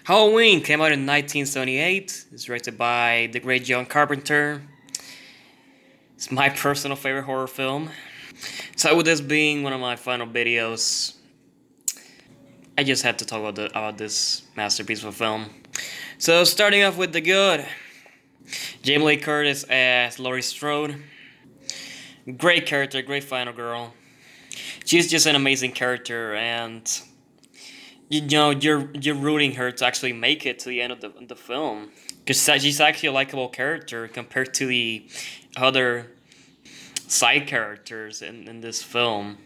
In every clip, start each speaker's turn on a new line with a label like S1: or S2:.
S1: Halloween came out in 1978. It's directed by the great John Carpenter. It's my personal favorite horror film. So with this being one of my final videos, I just had to talk about this masterpiece of a film. So starting off with the good, Jamie Lee Curtis as Laurie Strode. Great character, great final girl. She's just an amazing character, and you're rooting her to actually make it to the end of the film, because she's actually a likable character compared to the other side characters in this film.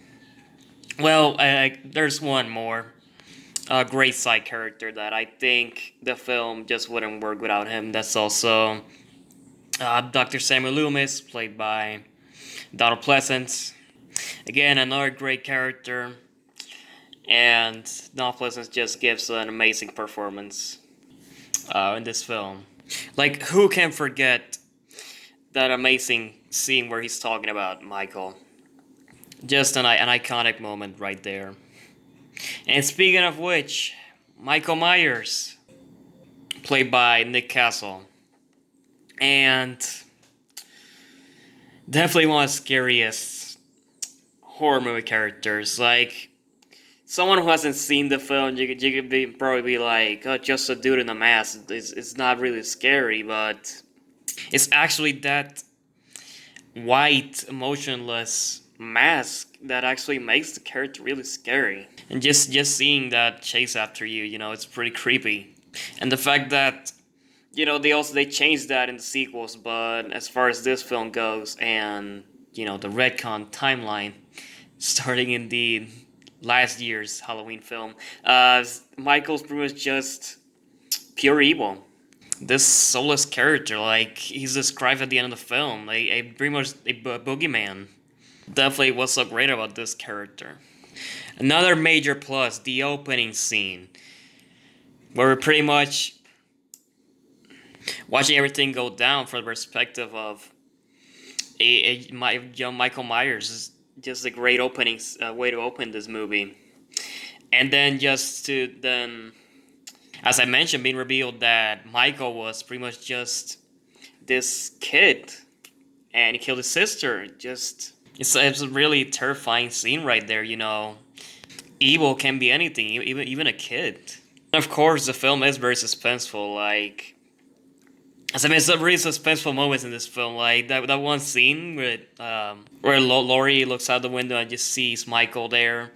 S1: Well, there's one more great side character that I think the film just wouldn't work without him. That's also Dr. Samuel Loomis, played by Donald Pleasance. Again, another great character, and Donald Pleasance just gives an amazing performance in this film. Like, who can forget that amazing scene where he's talking about Michael? Just an iconic moment right there. And speaking of which, Michael Myers, played by Nick Castle, and definitely one of the scariest horror movie characters. Like, someone who hasn't seen the film, you could probably be like, oh, just a dude in a mask. It's not really scary, but it's actually that white, emotionless mask that actually makes the character really scary. And just seeing that chase after you, it's pretty creepy. And the fact that they changed that in the sequels, but as far as this film goes, and the retcon timeline starting in the last year's Halloween film, Michael's pretty much just pure evil. This soulless character, like he's described at the end of the film, pretty much a boogeyman. Definitely what's so great about this character. Another major plus, the opening scene, where we're pretty much watching everything go down from the perspective of young Michael Myers. Is just a great opening way to open this movie. And then as I mentioned, being revealed that Michael was pretty much just this kid, and he killed his sister. It's a really terrifying scene right there. Evil can be anything, even a kid. And of course, the film is very suspenseful. Like, as I mean, some really suspenseful moments in this film, like that one scene where Laurie looks out the window and just sees Michael there.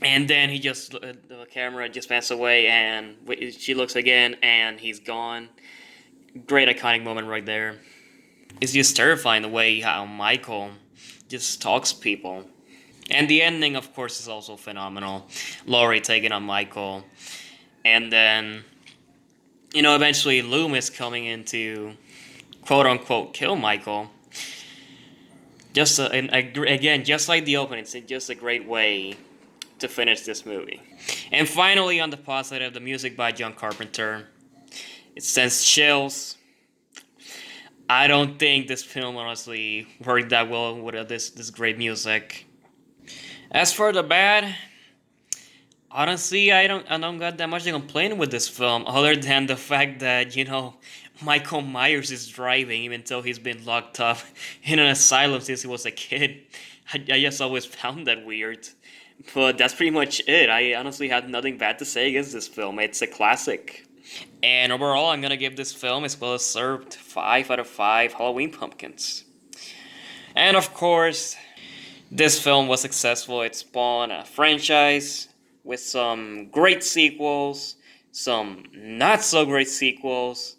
S1: And then the camera just pans away, and she looks again, and he's gone. Great iconic moment right there. It's just terrifying the way how Michael just talks to people. And the ending, of course, is also phenomenal. Laurie taking on Michael. And then, eventually Loomis coming in to, quote-unquote, kill Michael. Again, just like the opening, it's just a great way to finish this movie. And finally, on the positive, the music by John Carpenter. It sends chills. I don't think this film honestly worked that well with this great music. As for the bad, honestly, I don't got that much to complain with this film, other than the fact that Michael Myers is driving even though he's been locked up in an asylum since he was a kid. I just always found that weird. But that's pretty much it. I honestly had nothing bad to say against this film. It's a classic. And overall, I'm gonna give this film as well as served 5 out of 5 Halloween pumpkins. And of course, this film was successful. It spawned a franchise with some great sequels, some not so great sequels,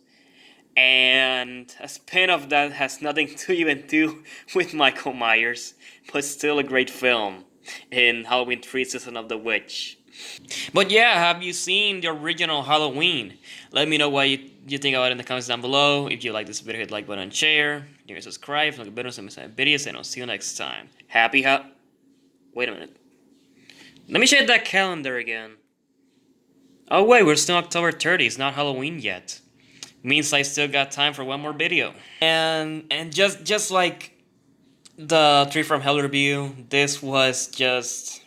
S1: and a spin-off that has nothing to even do with Michael Myers, but still a great film in Halloween 3 Season of the Witch. But yeah, have you seen the original Halloween? Let me know what you think about it in the comments down below. If you like this video, hit the like button and share. You can subscribe for videos and videos, and I'll see you next time. Wait a minute. Let me check that calendar again. Oh wait, we're still October 30th. It's not Halloween yet. Means I still got time for one more video. And just like the Tree from Hell review, this was just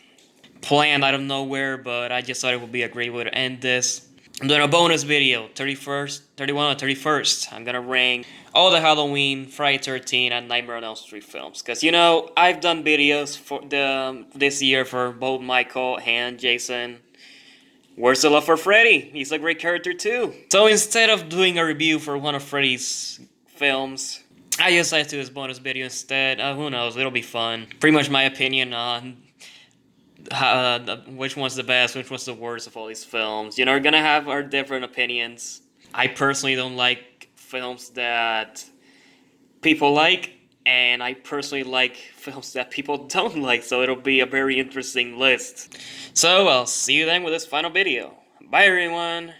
S1: planned out of nowhere, but I just thought it would be a great way to end this. I'm doing a bonus video, 31st, 31 or 31st. I'm gonna rank all the Halloween, Friday 13, and Nightmare on Elm Street films. Because, you know, I've done videos for this year for both Michael and Jason. Where's the love for Freddy? He's a great character too. So instead of doing a review for one of Freddy's films, I decided to do this bonus video instead. Who knows, it'll be fun. Pretty much my opinion on which one's the best, which one's the worst of all these films. You know, we're gonna have our different opinions. I personally don't like films that people like, and I personally like films that people don't like, so it'll be a very interesting list. So I'll see you then with this final video. Bye everyone!